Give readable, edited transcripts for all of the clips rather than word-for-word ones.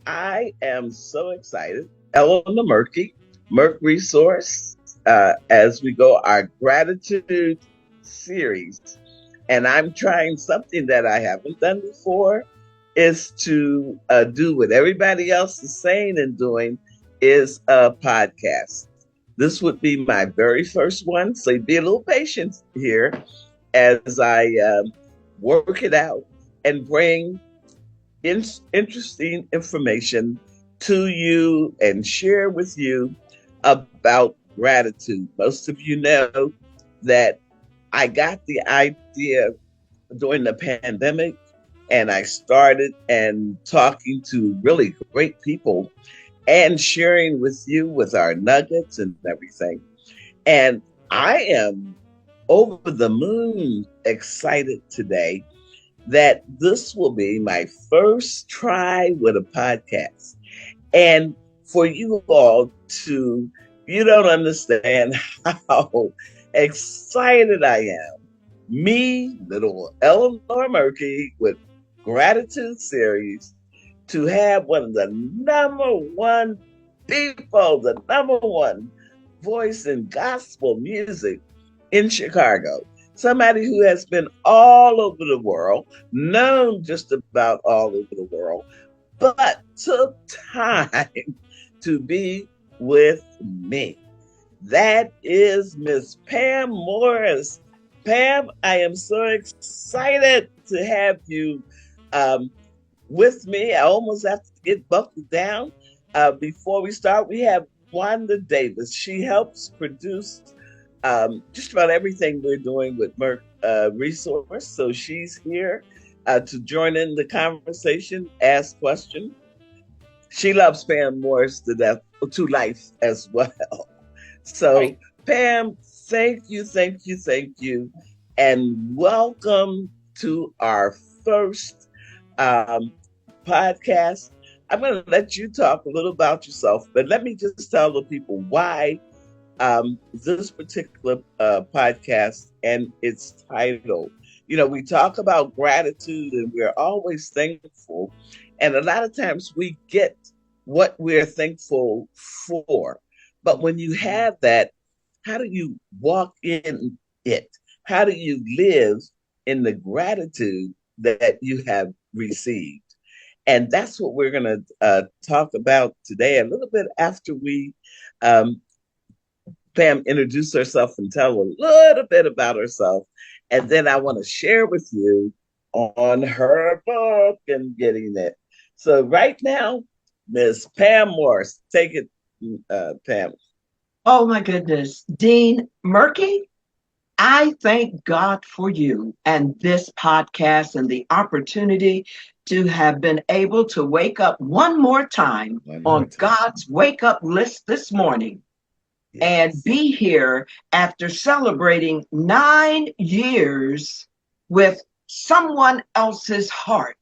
I am so excited. Eleanor Murkey, Merck Resource, as we go our gratitude series. And I'm trying something that I haven't done before is to do what everybody else is saying and doing is a podcast. This would be my very first one. So be a little patient here as I work it out and bring interesting information to you and share with you about gratitude. Most of you know that I got the idea during the pandemic and I started and talking to really great people and sharing with you with our nuggets and everything. And I am over the moon excited today that this will be my first try with a podcast. And for you all to, you don't understand how excited I am. Me, little Eleanor Murkey, with Gratitude Series, to have one of the number one people, the number one voice in gospel music in Chicago. Somebody who has been all over the world, known just about all over the world, but took time to be with me. That is Miss Pam Morris. Pam, I am so excited to have you with me. I almost have to get buckled down. Before we start, we have Wanda Davis. She helps produce just about everything we're doing with Merck Resource. So she's here to join in the conversation, ask questions. She loves Pam Morris to death, to life as well. So, right. Pam, thank you, and welcome to our first podcast. I'm going to let you talk a little about yourself, but let me just tell the people why this particular podcast and its title. You know, we talk about gratitude and we're always thankful. And a lot of times we get what we're thankful for. But when you have that, how do you walk in it? How do you live in the gratitude that you have received? And that's what we're going to talk about today, a little bit after we Pam introduce herself and tell a little bit about herself. And then I want to share with you on her book and getting it. So right now, Miss Pam Morris, take it, Pam. Oh my goodness. Dean Murkey, I thank God for you and this podcast and the opportunity to have been able to wake up one more time on God's wake up list this morning. Yes. And be here after celebrating 9 years with someone else's heart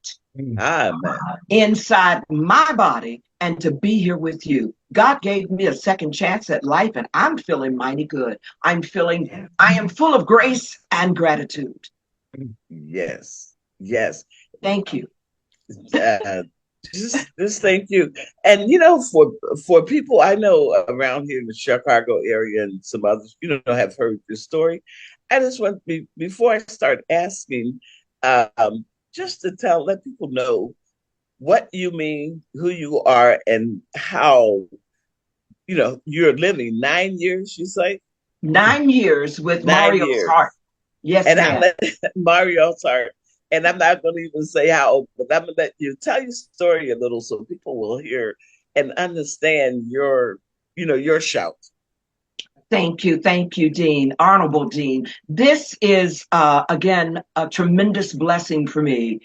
inside my body, and to be here with you. God gave me a second chance at life, and I'm feeling mighty good. I am full of grace and gratitude. Yes. Thank you. Just thank you. And you know, for people I know around here in the Chicago area and some others, have heard this story. I just want before I start asking, just to let people know what you mean, who you are, and how you're living 9 years. You say 9 years with Mario's heart. Yes, and I let Mario's heart. And I'm not going to even say how old, but I'm going to let you tell your story a little so people will hear and understand your shout. Thank you, Dean, Honorable Dean. This is, again, a tremendous blessing for me.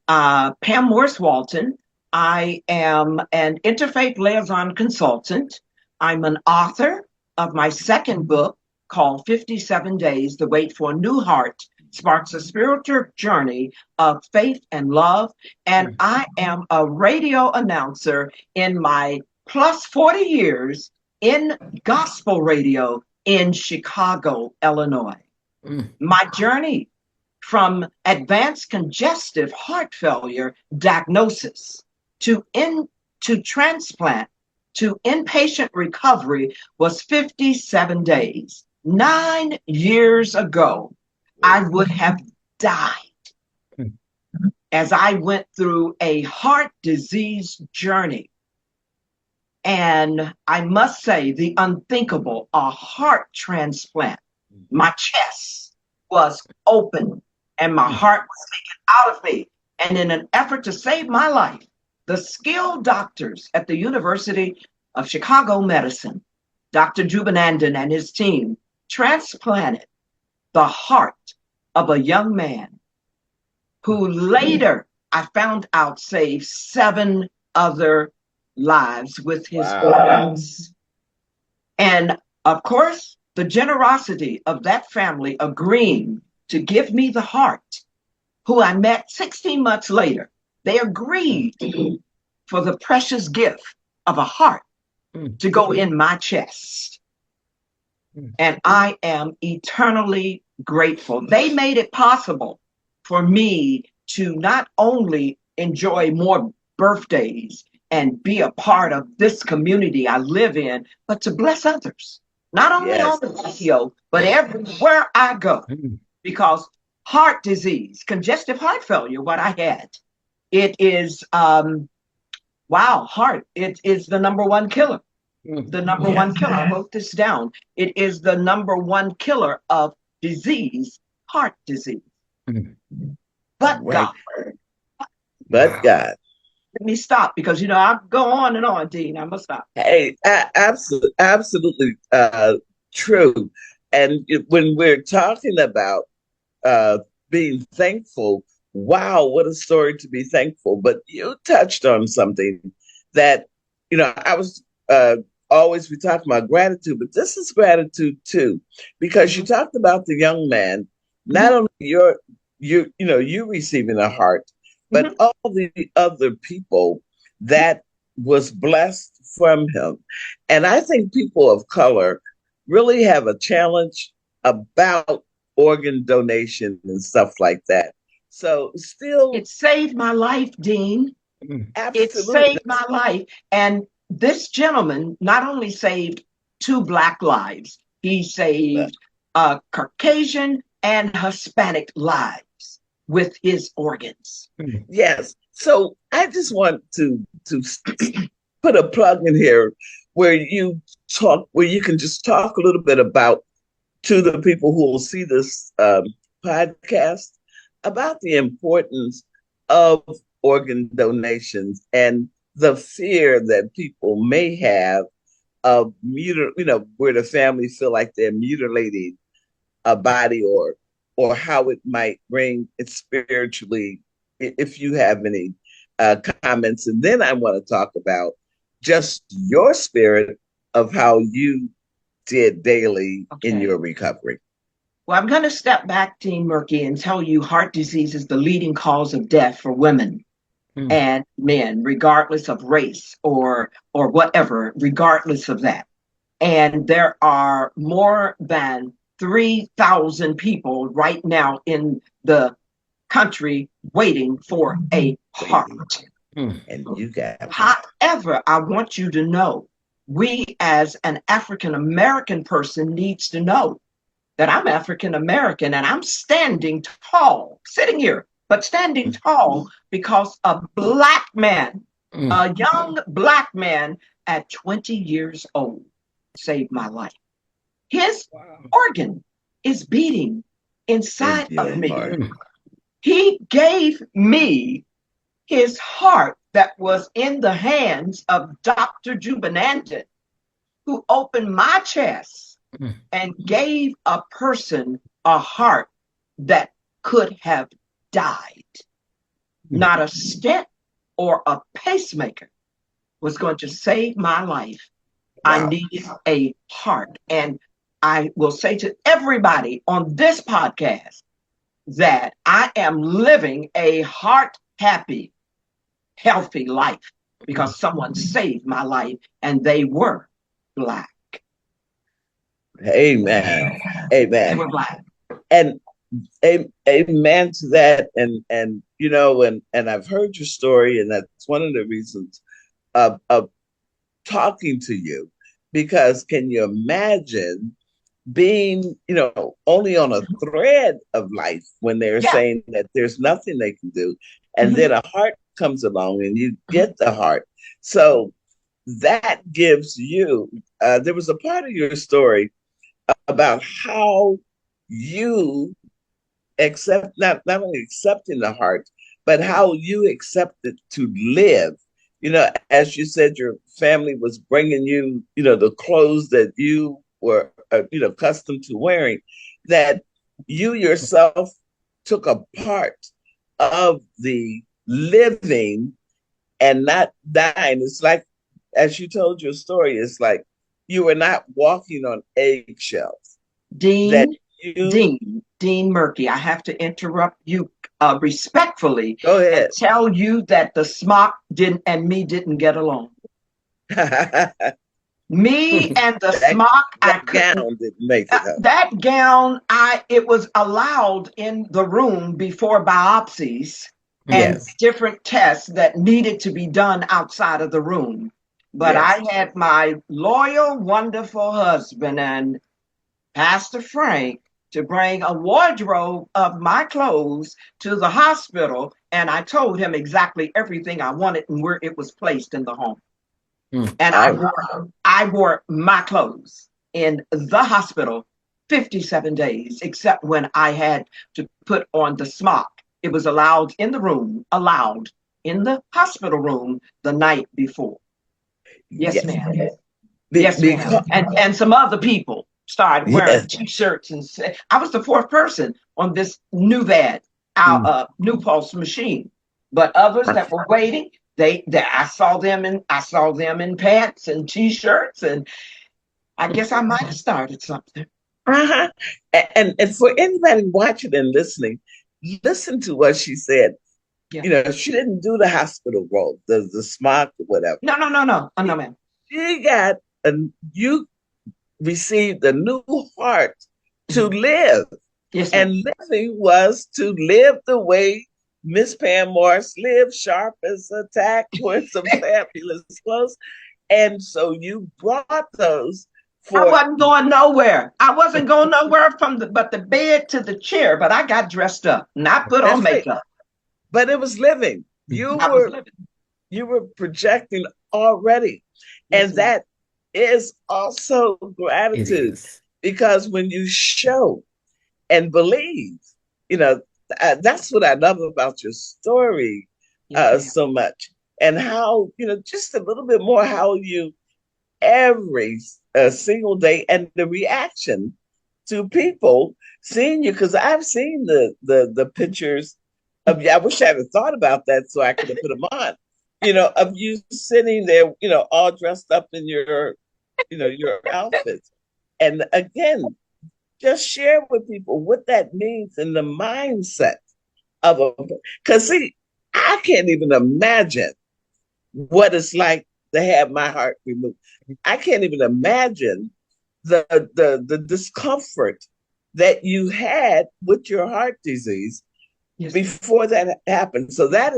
Pam Morris Walton. I am an interfaith liaison consultant. I'm an author of my second book called 57 Days, The Wait for a New Heart Sparks a Spiritual Journey of Faith and Love. And I am a radio announcer in my plus 40 years in gospel radio in Chicago, Illinois. My journey from advanced congestive heart failure diagnosis to to transplant to inpatient recovery was 57 days. 9 years ago, I would have died as I went through a heart disease journey. And I must say, the unthinkable, a heart transplant. My chest was open and my heart was taken out of me. And in an effort to save my life, the skilled doctors at the University of Chicago Medicine, Dr. Jubanandan and his team, transplanted the heart of a young man who later I found out saved 7 other lives with his organs. And of course, the generosity of that family agreeing to give me the heart, who I met 16 months later. They agreed for the precious gift of a heart to go in my chest. And I am eternally grateful. They made it possible for me to not only enjoy more birthdays and be a part of this community I live in, but to bless others, not only on the radio, but everywhere I go. Because heart disease, congestive heart failure, what I had, it is, heart, it is the number one killer. The number one killer. I wrote this down. It is the number one killer of disease, heart disease. But God. But God. Let me stop because, I go on and on, Dean. I must stop. Hey, absolutely true. And when we're talking about being thankful, wow, what a story to be thankful. But you touched on something that, I was always, we talk about gratitude, but this is gratitude too, because you talked about the young man, not only you receiving a heart, but all the other people that was blessed from him. And I think people of color really have a challenge about organ donation and stuff like that. So still, it saved my life, Dean. Absolutely. It saved my life. And this gentleman not only saved 2 Black lives, he saved Caucasian and Hispanic lives with his organs. Yes. So I just want to put a plug in here where you can just talk a little bit about, to the people who will see this podcast, about the importance of organ donations and the fear that people may have of where the family feel like they're mutilating a body, or how it might bring it spiritually, if you have any comments. And then I want to talk about just your spirit of how you did daily in your recovery. Well, I'm going to step back, Dean Murkey, and tell you heart disease is the leading cause of death for women and men, regardless of race or whatever, regardless of that. And there are more than 3,000 people right now in the country waiting for a heart. And you got it. However, I want you to know, we as an African American person needs to know that I'm African American and I'm standing tall, sitting here, but standing tall because a Black man, a young Black man at 20 years old saved my life. His organ is beating inside of me. He gave me his heart that was in the hands of Dr. Jubanandan, who opened my chest and gave a person a heart that could have died. Not a stent or a pacemaker was going to save my life. I needed a heart. And I will say to everybody on this podcast that I am living a heart-happy, healthy life because someone saved my life and they were Black. Amen. Amen. They were Black. And amen to that. And I've heard your story, and that's one of the reasons of talking to you, because can you imagine being, only on a thread of life when they're Yeah. saying that there's nothing they can do, and Mhm. then a heart comes along and you get the heart. So that gives you, there was a part of your story about how you accept, not only accepting the heart, but how you accepted to live. As you said, your family was bringing you, the clothes that you were, accustomed to wearing, that you yourself took a part of the living and not dying. It's like, as you told your story, it's like you were not walking on eggshells, that Dean, you, Dean Murkey, I have to interrupt you respectfully go and ahead. tell you that the smock didn't get along. that Me and the smock, I that couldn't. gown didn't make it, huh? That gown, it was allowed in the room before biopsies and Yes, different tests that needed to be done outside of the room. But I yes. had my loyal, wonderful husband and Pastor Frank to bring a wardrobe of my clothes to the hospital, and I told him exactly everything I wanted and where it was placed in the home. And All right. I wore my clothes in the hospital 57 days, except when I had to put on the smock. It was allowed in the room, allowed in the hospital room the night before. Yes, Yes. ma'am. Yes, ma'am. Because, And some other people started wearing yes. t-shirts and I was the fourth person on this new VAD, our Mm. new pulse machine. But others that were waiting, I saw them in pants and t-shirts, and I guess I might have started something. Uh-huh. And for anybody watching and listening, listen to what she said. Yeah. She didn't do the hospital role, the smock or whatever. No, no, no, no. Oh, no, ma'am. She got you received a new heart to Mhm. live. Yes, ma'am. And living was to live the way Miss Pam Morris lived, sharp as a tack, with some fabulous clothes. And so you brought those I for, wasn't going nowhere. I wasn't going nowhere from the bed to the chair, but I got dressed up and I put on that's right. makeup. But it was living. You I was were living. you were projecting already. Yes, And ma'am. that is also It gratitude, is. because when you show and believe, you know, that's what I love about your story Yes, ma'am. so much. And how, just a little bit more, how you every single day, and the reaction to people seeing you, because I've seen the pictures of you. I wish I had thought about that so I could have put them on. Of you sitting there, all dressed up in your outfits, and again, just share with people what that means in the mindset of a. Because see, I can't even imagine what it's like to have my heart removed. I can't even imagine the discomfort that you had with your heart disease Yes, ma'am. before that happened. So that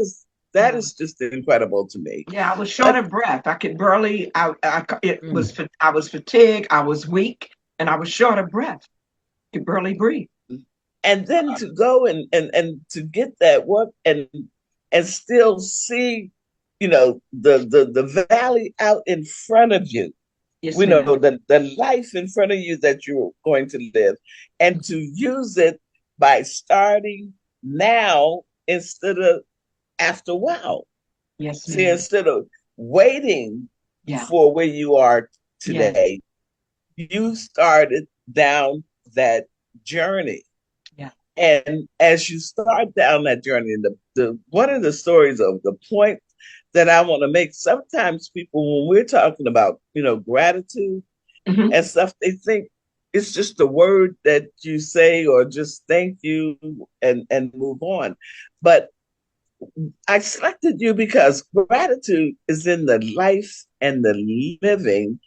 Yeah. is just incredible to me. Yeah, I was short But of breath. I could barely. Mm. I was fatigued. I was weak, and I was short of breath. Could barely breathe. and then to go and to get that work, and still see, the valley out in front of you. Yes, We know ma'am. the life in front of you that you're going to live, and to use it by starting now instead of after a while. Yes, See, ma'am. instead of waiting Yeah. for where you are Yes. today, you started down that journey. Yeah. And as you start down that journey, and the one of the stories of the point that I want to make, sometimes people, when we're talking about, gratitude Hmm. and stuff, they think it's just the word that you say, or just thank you and move on. But I selected you because gratitude is in the life and the living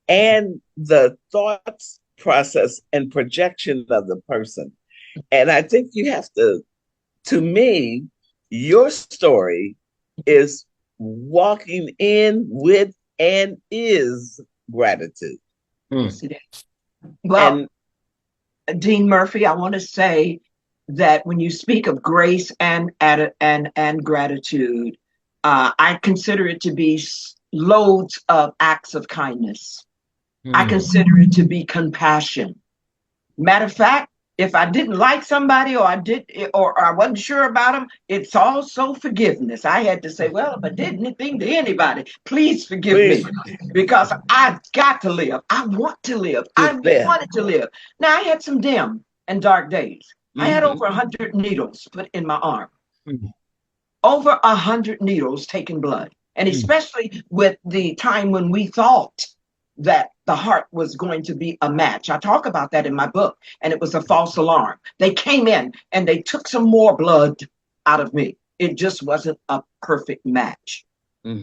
and the thoughts process and projection of the person. And I think you have to me, your story is walking in with and is gratitude. Yes, it is. Well, Dean Murphy, I want to say that when you speak of grace and gratitude, I consider it to be loads of acts of kindness. I consider it to be compassion. Matter of fact, if I didn't like somebody or I wasn't sure about them, it's also forgiveness. I had to say, well, if I did anything to anybody, please forgive me because I've got to live. I want to live. I wanted to live. Now, I had some dim and dark days. I had over 100 needles put in my arm. Over 100 needles taking blood. And especially with the time when we thought that the heart was going to be a match. I talk about that in my book, and it was a false alarm. They came in and they took some more blood out of me. It just wasn't a perfect match.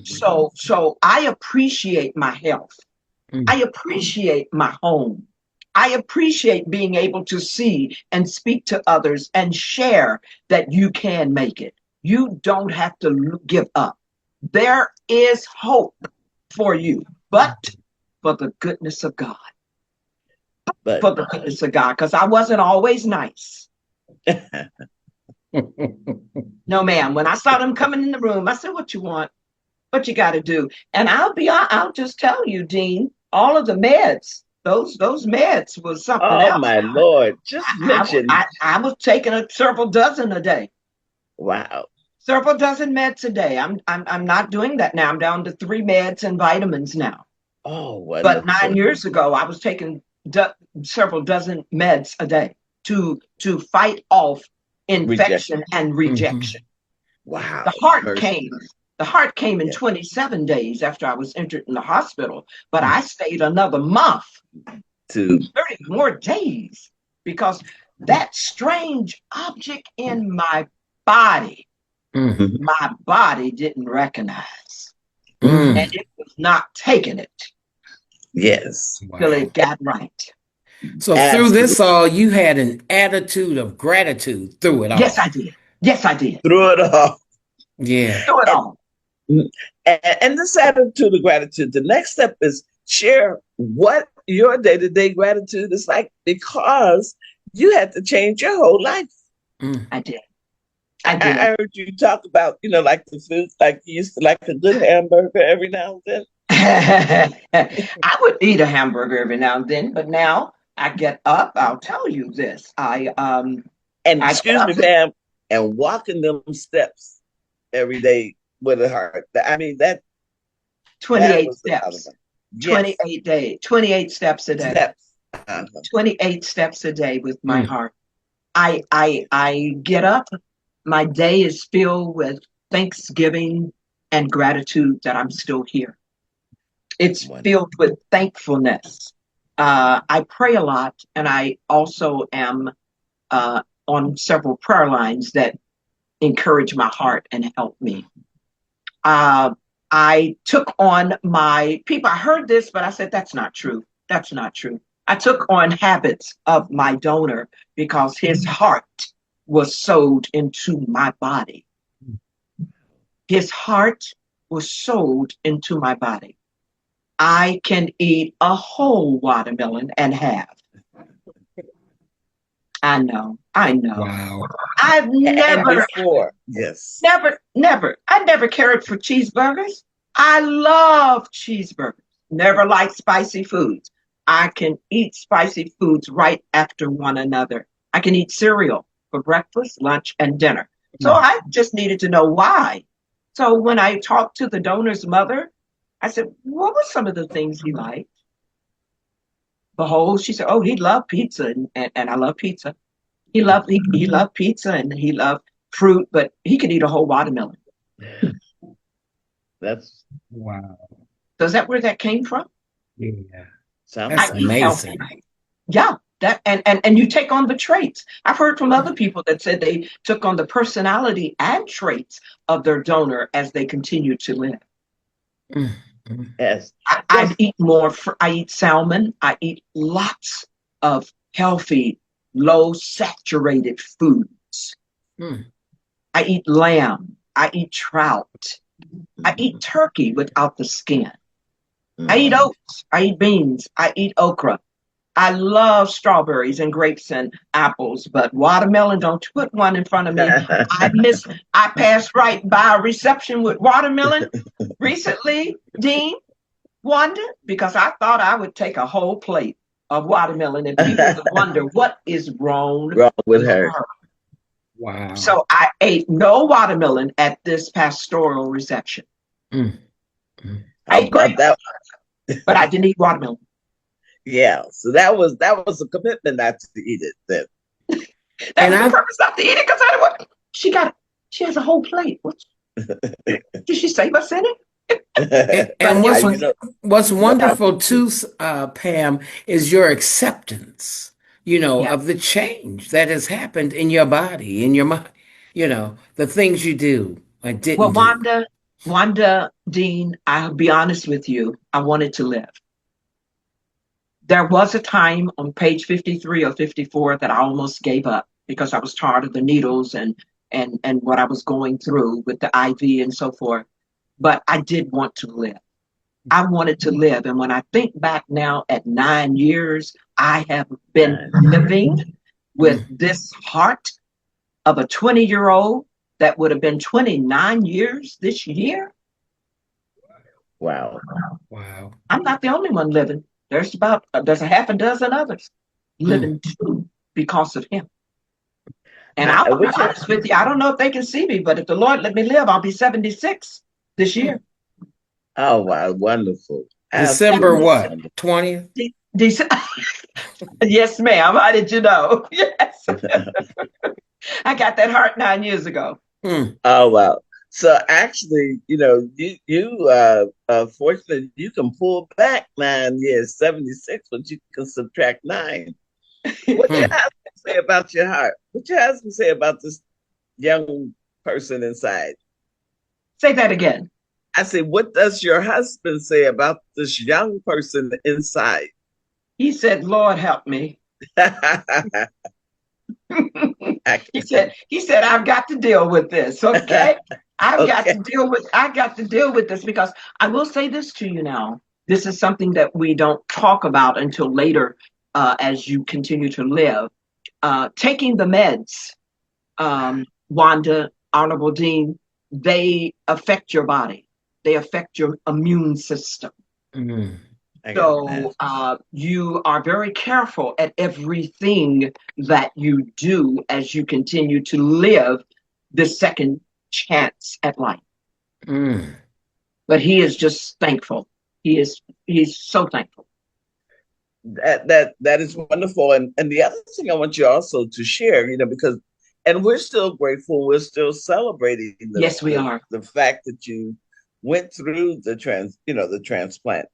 So I appreciate my health. I appreciate my home. I appreciate being able to see and speak to others and share that you can make it. You don't have to give up. There is hope for you, but for the goodness of God. For the goodness of God, because I wasn't always nice. No, ma'am. When I saw them coming in the room, I said, what you want? What you got to do? And I'll just tell you, Dean, all of the meds, those meds was something else. Oh, my Lord. Just mention. I was taking several dozen a day. Wow. Several dozen meds a day. I'm not doing that now. I'm down to 3 meds and vitamins now. Oh, wonderful. But 9 years ago, I was taking several dozen meds a day to fight off infection and rejection. Wow. The heart came in 27 days after I was entered in the hospital, but I stayed another month to 30 more days because that strange object in my body, my body didn't recognize. And it was not taking it. Yes. Till it got right. So through this all, you had an attitude of gratitude through it all. Yes, I did. Yes, I did. Through it all. Yeah. Through it all. And this attitude of gratitude, the next step is share what your day-to-day gratitude is like, because you had to change your whole life. I did. I heard you talk about, like the food, like you used to like a good hamburger every now and then. I would eat a hamburger every now and then, but now I get up. I'll tell you this. Excuse me, Pam, and walking them steps every day with a heart. I mean, that 28 steps. 28 days, 28 steps a day. 28 steps a day with my heart. I get up. My day is filled with thanksgiving and gratitude that I'm still here. It's filled with thankfulness. I pray a lot, and I also am on several prayer lines that encourage my heart and help me. I took on people. I heard this, but I said, that's not true. That's not true. I took on habits of my donor because his heart was sewed into my body. His heart was sewed into my body. I can eat a whole watermelon and have. I know. Wow. I've never. Yes. Never. I never cared for cheeseburgers. I love cheeseburgers. Never liked spicy foods. I can eat spicy foods right after one another. I can eat cereal for breakfast, lunch, and dinner. So I just needed to know why. So when I talked to the donor's mother, I said, what were some of the things he liked? Behold, she said, oh, he loved pizza, and I love pizza. He loved pizza, and he loved fruit, but he could eat a whole watermelon. That's wow. So is that where that came from? Yeah. That's amazing. Yeah. That and you take on the traits. I've heard from other people that said they took on the personality and traits of their donor as they continue to live. Yes. I eat more. I eat salmon. I eat lots of healthy, low saturated foods. I eat lamb. I eat trout. I eat turkey without the skin. I eat oats. I eat beans. I eat okra. I love strawberries and grapes and apples, but watermelon, don't you put one in front of me. I passed right by a reception with watermelon recently, Dean, Wanda, because I thought I would take a whole plate of watermelon and people would wonder what is wrong with her. Wow. So I ate no watermelon at this pastoral reception. I ate grapes, but I didn't eat watermelon. Yeah, so that was a commitment not to eat it then. That was the purpose not to eat it because I didn't want. She has a whole plate. Did she say what's in it? And what's wonderful too, Pam, is your acceptance, of the change that has happened in your body, in your mind, the things you do or didn't do. Wanda, Dean, I'll be honest with you. I wanted to live. There was a time on page 53 or 54 that I almost gave up because I was tired of the needles and what I was going through with the IV and so forth. But I did want to live. I wanted to live. And when I think back now at 9 years, I have been living with this heart of a 20-year-old that would have been 29 years this year. Wow. I'm not the only one living. There's a half a dozen others living too because of him. And I'll be honest with you, I don't know if they can see me, but if the Lord let me live, I'll be 76 this year. Oh, wow, wonderful. December what? 20th? Yes, ma'am. How did you know? Yes. I got that heart 9 years ago. Oh, wow. So actually, you fortunately, you can pull back 9 years, 76, but you can subtract 9. What your husband say about your heart? What your husband say about this young person inside? Say that again. I said, what does your husband say about this young person inside? He said, Lord, help me. He said, I've got to deal with this. Okay. I got to deal with this because I will say this to you now. This is something that we don't talk about until later as you continue to live. Taking the meds, Wanda, Honorable Dean, they affect your body. They affect your immune system. So you are very careful at everything that you do as you continue to live this second chance at life. But he is just thankful. He's so thankful. That is wonderful. And the other thing I want you also to share, because we're still grateful, we're still celebrating we are. The fact that you went through the transplant.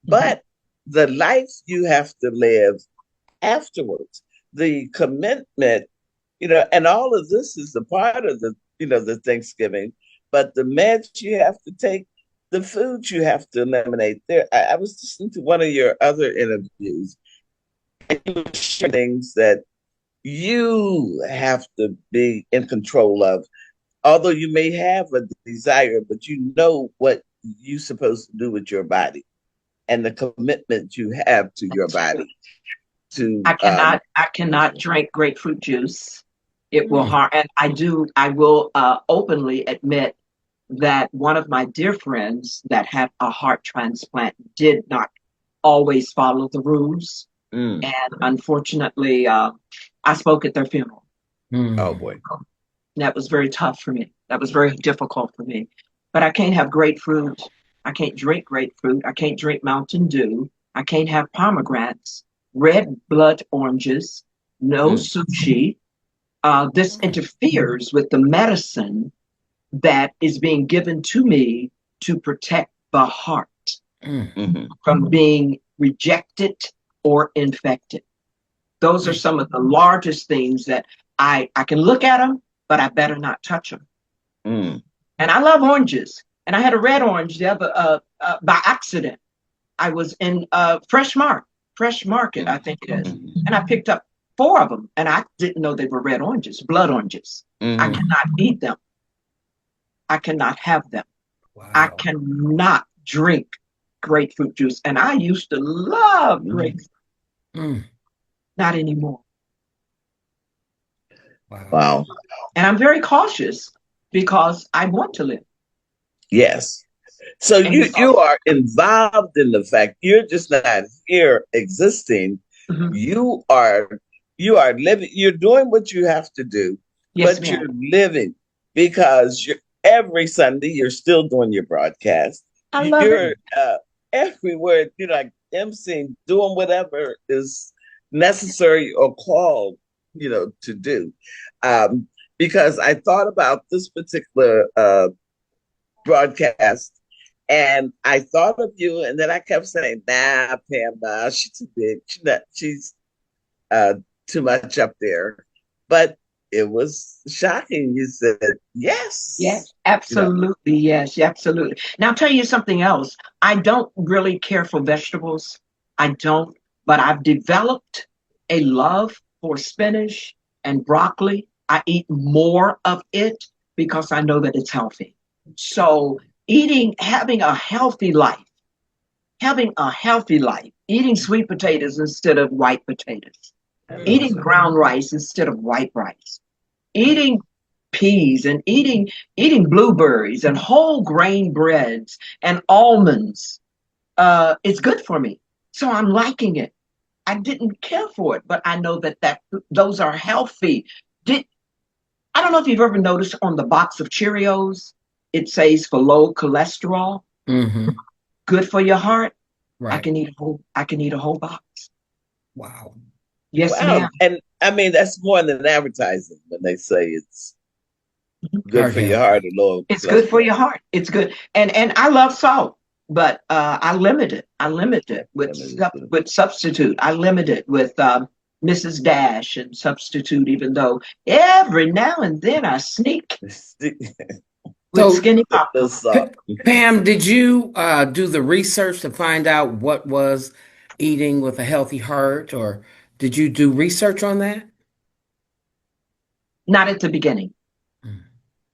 But the life you have to live afterwards, the commitment, and all of this is a part of the Thanksgiving, but the meds you have to take, the food you have to eliminate. I was listening to one of your other interviews, and you were sharing things that you have to be in control of. Although you may have a desire, but you know what you're supposed to do with your body and the commitment you have to your body. I cannot drink grapefruit juice. It will harm. And I will openly admit that one of my dear friends that had a heart transplant did not always follow the rules. And unfortunately, I spoke at their funeral. Oh boy. That was very tough for me. That was very difficult for me. But I can't have grapefruit. I can't drink grapefruit. I can't drink Mountain Dew. I can't have pomegranates, red blood oranges, no sushi. This interferes with the medicine that is being given to me to protect the heart from being rejected or infected. Those are some of the largest things that I can look at them, but I better not touch them. And I love oranges. And I had a red orange the other by accident. I was in Fresh Market, I think it is. And I picked up 4 of them, and I didn't know they were red oranges, blood oranges. I cannot eat them. I cannot have them. I Wow. cannot drink grapefruit juice. And I used to love grapefruit. Mm. Not anymore. Wow. Wow. And I'm very cautious because I want to live. Yes. So And you are involved in the fact you're just not here existing. Mhm. You are living. You're doing what you have to do, Yes, but ma'am. you're living because every Sunday you're still doing your broadcast. I love it. You're everywhere. You're like emceeing, doing whatever is necessary or called, to do. Um, because I thought about this particular broadcast. And I thought of you, and then I kept saying, "Nah, Pam, nah, she's too big. She's uh, too much up there." But it was shocking. You said yes. Yes, absolutely. Yes, absolutely. Now, I'll tell you something else. I don't really care for vegetables. I don't, but I've developed a love for spinach and broccoli. I eat more of it because I know that it's healthy. So, having a healthy life, eating sweet potatoes instead of white potatoes, eating brown rice instead of white rice, eating peas and eating blueberries and whole grain breads and almonds is good for me. So I'm liking it. I didn't care for it, but I know that those are healthy. Did I don't know if you've ever noticed on the box of Cheerios, it says for low cholesterol, Mm-hmm. good for your heart. I Right. can eat a whole box. Wow. Yes, Wow. ma'am. And I mean, that's more than advertising when they say it's good Heart for your health. heart and low It's good for cholesterol. your heart. It's good. And I love salt, but I limit it. I limit it with substitute. I limit it with Mrs. Dash and substitute, even though every now and then I sneak with So, skinny popcorn. Salt. Pam, did you do the research to find out what was eating with a healthy heart, or did you do research on that? Not at the beginning. Mm.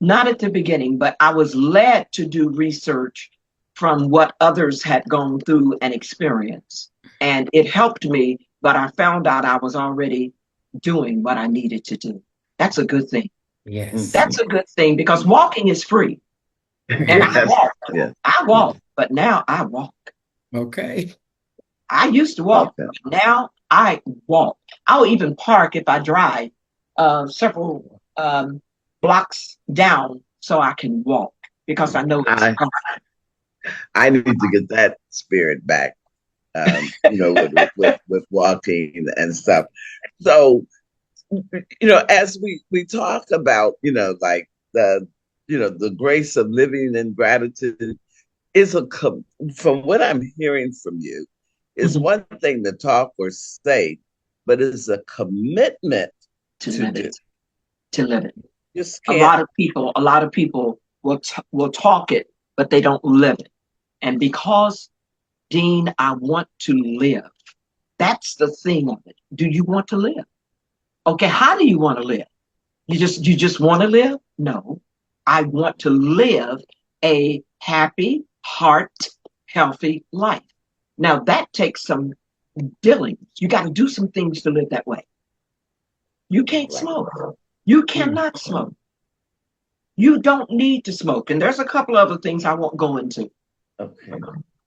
Not at the beginning, but I was led to do research from what others had gone through and experienced. And it helped me, but I found out I was already doing what I needed to do. That's a good thing. Yes. That's a good thing because walking is free. And I Yes. walk. Yes. I walk, but now I walk. Okay. I used to walk, Okay. but now I walk. I'll even park if I drive several blocks down so I can walk because I know it's I I need to get that spirit back. With walking and stuff. So, as we talk about, like the grace of living in gratitude is from what I'm hearing from you, is Mhm. one thing to talk or say, but it's a commitment To to live do. it. To live it. Just A can't. lot of people will talk it, but they don't live it. And because Dean, I want to live. That's the thing of it. Do you want to live? Okay, how do you want to live? You just want to live? No. I want to live a happy, heart, healthy life. Now that takes some dealing. You got to do some things to live that way. You can't Right. smoke. You Mm. cannot smoke. You don't need to smoke. And there's a couple other things I won't go into Okay.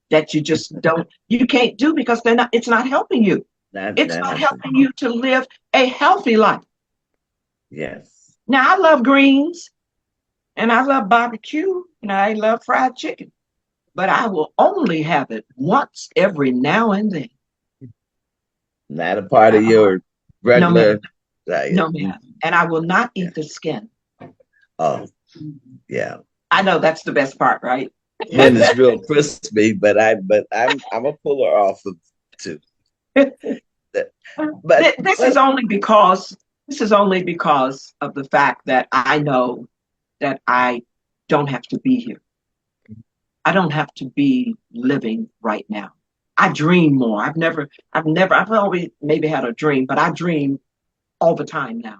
that you can't do because it's not helping you. It's That not helping. helping you to live a healthy life. Yes. Now, I love greens and I love barbecue and I love fried chicken, but I will only have it once every now and then. Not a part of your No, ma'am. regular diet. No, ma'am. And I will not Yeah. eat the skin. Oh, yeah. I know that's the best part, right? When it's real crispy, but I'm a puller off of too. But This is only because of the fact that I know that I don't have to be here. I don't have to be living right now. I dream more. I've always maybe had a dream, but I dream all the time now.